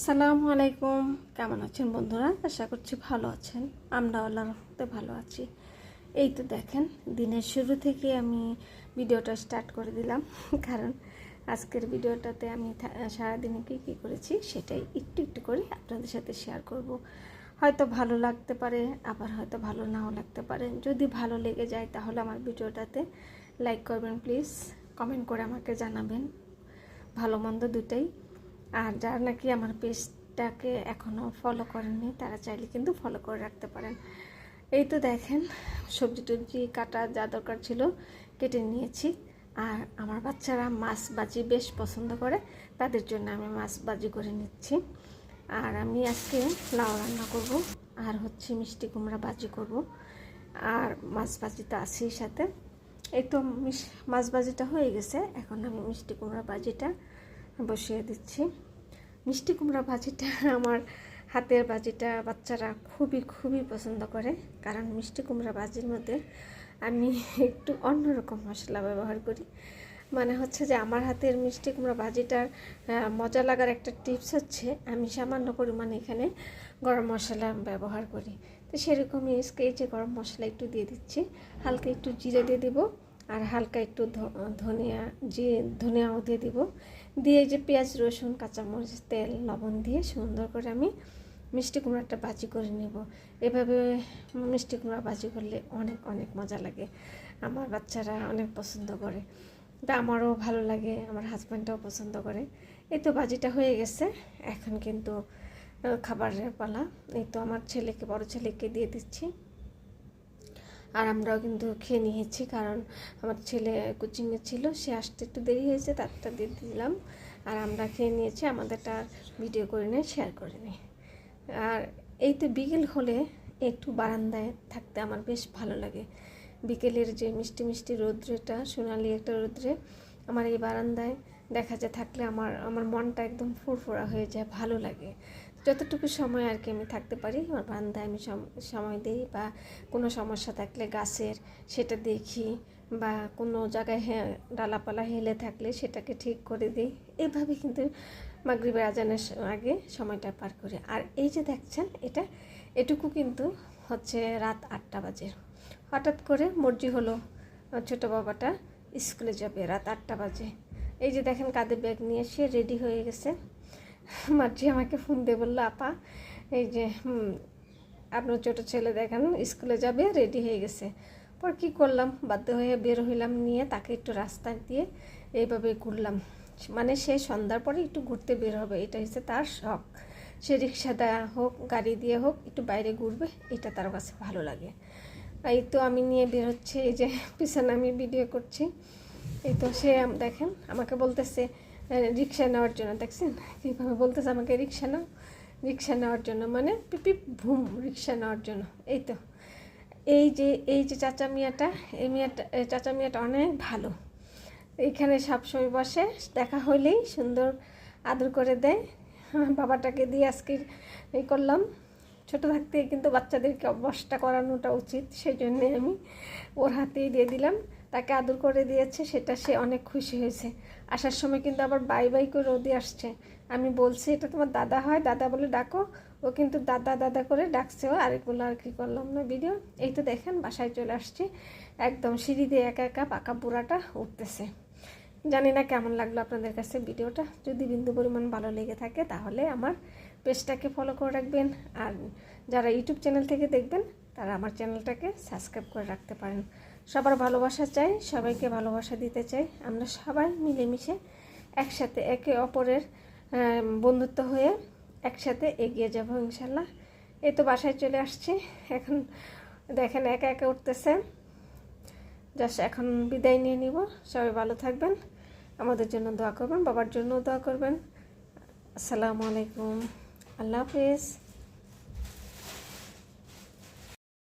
আসসালামু আলাইকুম। কেমন আছেন বন্ধুরা? আশা করছি ভালো আছেন। আমরা আল্লাহর রহমতে ভালো আছি। এই তো দেখেন, দিনের শুরু থেকে আমি ভিডিওটা স্টার্ট করে দিলাম, কারণ আজকের ভিডিওটাতে আমি সারাদিনে কী করেছি সেটাই একটু একটু করে আপনাদের সাথে শেয়ার করব। হয়তো ভালো লাগতে পারে, আবার হয়তো ভালো নাও লাগতে পারে। যদি ভালো লেগে যায় তাহলে আমার ভিডিওটাতে লাইক করবেন প্লিজ, কমেন্ট করে আমাকে জানাবেন, ভালো মন্দ দুটাই। আর যারা নাকি আমার পেজটাকে এখনও ফলো করেননি তারা চাইলে কিন্তু ফলো করে রাখতে পারেন। এই তো দেখেন, সবজি টবজি কাটা যা দরকার ছিল কেটে নিয়েছি। আর আমার বাচ্চারা মাছ ভাজি বেশ পছন্দ করে, তাদের জন্য আমি মাছ ভাজি করে নিচ্ছি। আর আমি আজকে লাউ রান্না করব, আর হচ্ছে মিষ্টি কুমড়া ভাজি করব, আর মাছ ভাজি তো আছেই সাথে। এই তো মাছ ভাজিটা হয়ে গেছে, এখন আমি মিষ্টি কুমড়া ভাজিটা বসিয়ে দিচ্ছি। মিষ্টি কুমড়া ভাজিটা আমার হাতের ভাজিটা বাচ্চারা খুবই পছন্দ করে, কারণ মিষ্টি কুমড়া ভাজির মধ্যে আমি একটু অন্যরকম মশলা ব্যবহার করি। মানে হচ্ছে যে আমার হাতের মিষ্টি কুমড়া ভাজিটার মজা লাগার একটা টিপস হচ্ছে আমি সামান্য পরিমাণে এখানে গরম মশলা ব্যবহার করি। তো সেরকমই এই যে গরম মশলা একটু দিয়ে দিচ্ছি, হালকা একটু জিরে দিয়ে দেবো, আর হালকা একটু ধনিয়াও দিয়ে দিব। দিয়ে যে পেঁয়াজ রসুন কাঁচামরিচ তেল লবণ দিয়ে সুন্দর করে আমি মিষ্টি কুমড়াটা ভাজি করে নেব। এভাবে মিষ্টি কুমড়া ভাজি করলে অনেক মজা লাগে। আমার বাচ্চারা অনেক পছন্দ করে, তা আমারও ভালো লাগে, আমার হাজব্যান্ডটাও পছন্দ করে। এই তো ভাজিটা হয়ে গেছে, এখন কিন্তু খাবারের পালা। এই তো আমার বড় ছেলেকে দিয়ে দিচ্ছি, আর আমরাও কিন্তু খেয়ে নিয়েছি, কারণ আমার ছেলে কোচিংয়ে ছিল, সে আসতে একটু দেরি হয়েছে, তারটা দিয়ে দিলাম। আর আমরা খেয়ে নিয়েছি, আমাদেরটা ভিডিও করে নিয়ে শেয়ার করে নিই। আর এই তো বিকেল হলে একটু বারান্দায় থাকতে আমার বেশ ভালো লাগে। বিকেলের যে মিষ্টি রৌদ্রটা, সোনালি একটা রৌদ্রে আমার এই বারান্দায় দেখা যায় থাকলে আমার মনটা একদম ফুরফুরা হয়ে যায়, ভালো লাগে। যতটুকু সময় আর কি আমি থাকতে পারি আমার বারান্দায় আমি সময় দিই, বা কোনো সমস্যা থাকলে গাছের সেটা দেখি, বা কোনো জায়গায় ডালাপালা হেলে থাকলে সেটাকে ঠিক করে দিই। এভাবে কিন্তু মাগরিবের আজানের আগে সময়টা পার করে। আর এই যে দেখছেন এটুকু কিন্তু হচ্ছে রাত 8টা বাজে। হঠাৎ করে মর্জি হলো ছোটো বাবাটা স্কুলে যাবে রাত 8টা বাজে। এই যে দেখেন কাঁধে ব্যাগ নিয়ে সে রেডি হয়ে গেছে। মার্জি আমাকে ফোন দিয়ে বললো, আপা এই যে আপনার ছোটো ছেলে দেখেন স্কুলে যাবে, রেডি হয়ে গেছে। পর কী করলাম, বাধ্য হয়ে বের হইলাম, নিয়ে তাকে একটু রাস্তা দিয়ে এইভাবে ঘুরলাম। মানে সে সন্ধ্যার পরে একটু ঘুরতে বের হবে, এটা হচ্ছে তার শখ। সে রিক্সা দেওয়া হোক গাড়ি দিয়ে হোক একটু বাইরে ঘুরবে, এটা তার কাছে ভালো লাগে। এই তো আমি নিয়ে বের হচ্ছে, এই যে পিছনে আমি ভিডিও করছি। এই তো সে দেখেন আমাকে বলতেছে রিক্সা নেওয়ার জন্য, দেখছেন কীভাবে বলতেছে আমাকে রিক্সা নেওয়ার জন্য, মানে পিপিপ ভুম রিক্সা নেওয়ার জন্য। এই তো এই যে চাচা মিয়াটা অনেক ভালো, এইখানে সবসময় বসে, দেখা হলেই সুন্দর আদর করে দেয়। বাবাটাকে দিয়ে আজকে এই করলাম। ছোটো থাকতে কিন্তু বাচ্চাদেরকে অভ্যাসটা করানোটা উচিত, সেই জন্যে আমি ওর হাতেই দিয়ে দিলাম, তাকে আদর করে দিয়েছে, সেটা সে অনেক খুশি হয়েছে। আসার সময় কিন্তু আবার বাই করে রোদে আসছে। আমি বলছি এটা তোমার দাদা হয়, দাদা বলে ডাকো, ও কিন্তু দাদা করে ডাকছেও। আরেকগুলো আর কি করলাম না ভিডিও। এই তো দেখেন বাসায় চলে আসছি, একদম সিঁড়ি দিয়ে একা পাকা বুড়াটা উঠতেছে। জানি না কেমন লাগলো আপনাদের কাছে ভিডিওটা। যদি বিন্দু পরিমাণ ভালো লেগে থাকে তাহলে আমার পেজটাকে ফলো করে রাখবেন, আর যারা ইউটিউব চ্যানেল থেকে দেখবেন তারা আমার চ্যানেলটাকে সাবস্ক্রাইব করে রাখতে পারেন। সবার ভালোবাসা চাই, সবাইকে ভালোবাসা দিতে চাই। আমরা সবাই মিলেমিশে একসাথে একে অপরের বন্ধুত্ব হয়ে একসাথে এগিয়ে যাব ইনশাল্লাহ। এই তো বাসায় চলে আসছি, এখন দেখেন একা উঠতেছে। জাস্ট এখন বিদায় নিয়ে নিব। সবাই ভালো থাকবেন, আমাদের জন্য দোয়া করবেন, বাবার জন্য দোয়া করবেন। আসসালামু আলাইকুম, আল্লাহ হাফেজ।